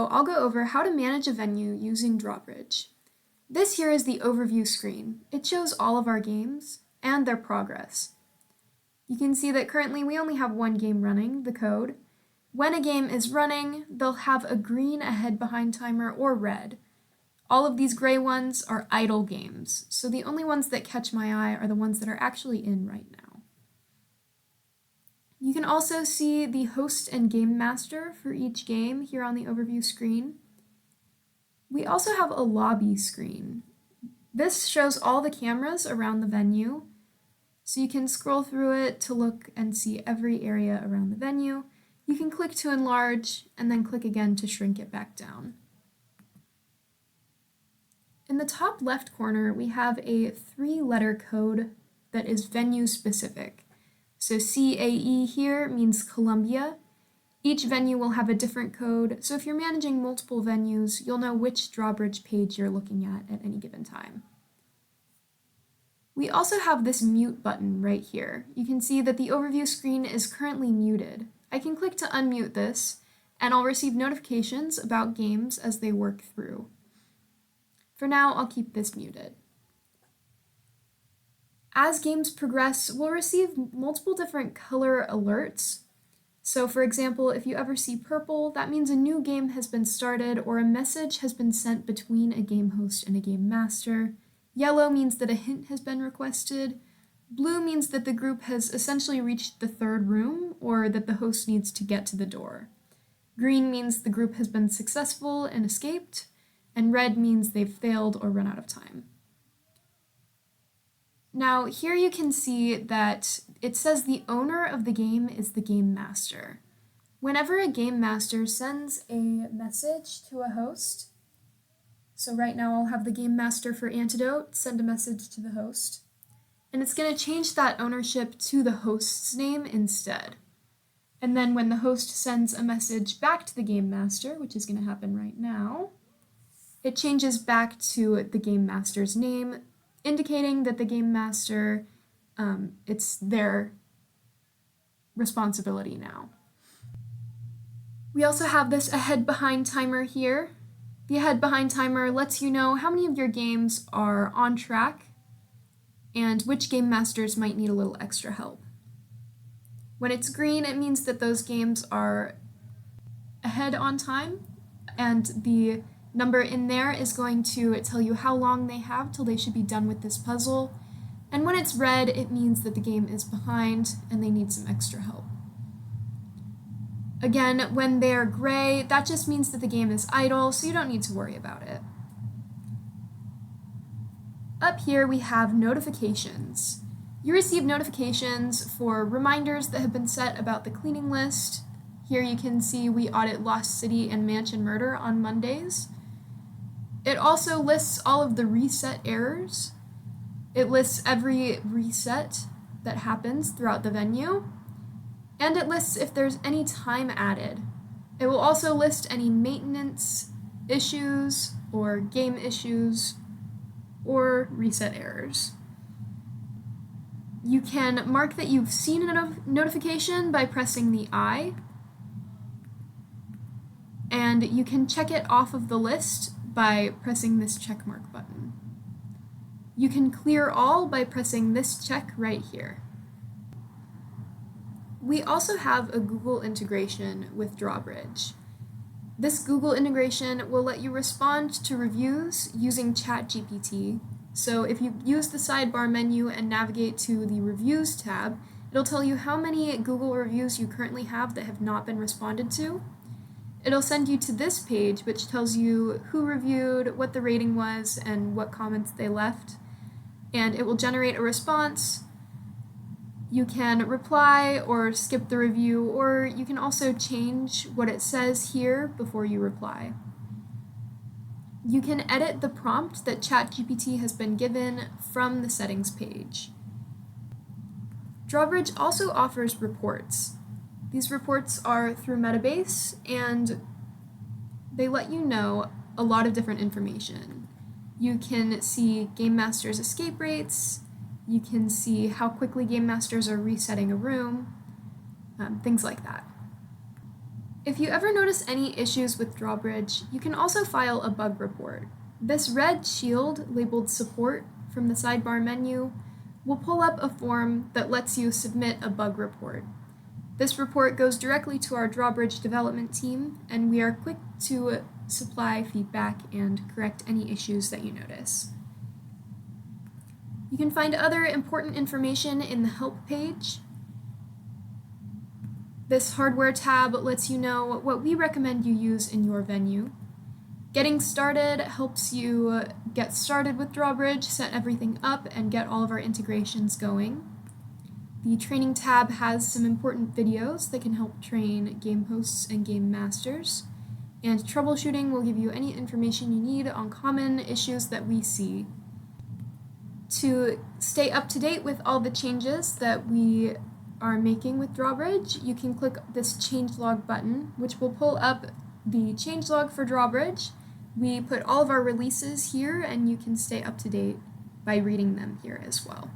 video, I'll go over how to manage a venue using Drawbridge. This here is the overview screen. It shows all of our games and their progress. You can see that currently we only have one game running, the code. When a game is running, they'll have a green ahead behind timer or red. All of these gray ones are idle games, so the only ones that catch my eye are the ones that are actually in right now. You can also see the host and game master for each game here on the overview screen. We also have a lobby screen. This shows all the cameras around the venue, so you can scroll through it to look and see every area around the venue. You can click to enlarge and then click again to shrink it back down. In the top left corner, we have a 3-letter code that is venue specific. So CAE here means Columbia. Each venue will have a different code, so if you're managing multiple venues, you'll know which Drawbridge page you're looking at any given time. We also have this mute button right here. You can see that the overview screen is currently muted. I can click to unmute this, and I'll receive notifications about games as they work through. For now, I'll keep this muted. As games progress, we'll receive multiple different color alerts. So for example, if you ever see purple, that means a new game has been started or a message has been sent between a game host and a game master. Yellow means that a hint has been requested. Blue means that the group has essentially reached the third room or that the host needs to get to the door. Green means the group has been successful and escaped, and red means they've failed or run out of time. Now, here you can see that it says the owner of the game is the game master. Whenever a game master sends a message to a host, so right now I'll have the game master for Antidote send a message to the host, and it's going to change that ownership to the host's name instead. And then when the host sends a message back to the game master, which is going to happen right now, it changes back to the game master's name, indicating that the game master, it's their responsibility now. We also have this ahead behind timer here. The ahead behind timer lets you know how many of your games are on track and which game masters might need a little extra help. When it's green, it means that those games are ahead on time, and the number in there is going to tell you how long they have till they should be done with this puzzle. And when it's red, it means that the game is behind and they need some extra help. Again, when they're gray, that just means that the game is idle, so you don't need to worry about it. Up here we have notifications. You receive notifications for reminders that have been set about the cleaning list. Here you can see we audit Lost City and Mansion Murder on Mondays. It also lists all of the reset errors. It lists every reset that happens throughout the venue, and it lists if there's any time added. It will also list any maintenance issues or game issues or reset errors. You can mark that you've seen a notification by pressing the I, and you can check it off of the list by pressing this checkmark button. You can clear all by pressing this check right here. We also have a Google integration with Drawbridge. This Google integration will let you respond to reviews using ChatGPT. So if you use the sidebar menu and navigate to the Reviews tab, it'll tell you how many Google reviews you currently have that have not been responded to. It'll send you to this page, which tells you who reviewed, what the rating was, and what comments they left. And it will generate a response. You can reply or skip the review, or you can also change what it says here before you reply. You can edit the prompt that ChatGPT has been given from the settings page. Drawbridge also offers reports. These reports are through Metabase, and they let you know a lot of different information. You can see Game Master's escape rates, you can see how quickly Game Masters are resetting a room, things like that. If you ever notice any issues with Drawbridge, you can also file a bug report. This red shield labeled Support from the sidebar menu will pull up a form that lets you submit a bug report. This report goes directly to our Drawbridge development team, and we are quick to supply feedback and correct any issues that you notice. You can find other important information in the Help page. This Hardware tab lets you know what we recommend you use in your venue. Getting Started helps you get started with Drawbridge, set everything up, and get all of our integrations going. The Training tab has some important videos that can help train game hosts and game masters. And Troubleshooting will give you any information you need on common issues that we see. To stay up to date with all the changes that we are making with Drawbridge, you can click this changelog button, which will pull up the changelog for Drawbridge. We put all of our releases here, and you can stay up to date by reading them here as well.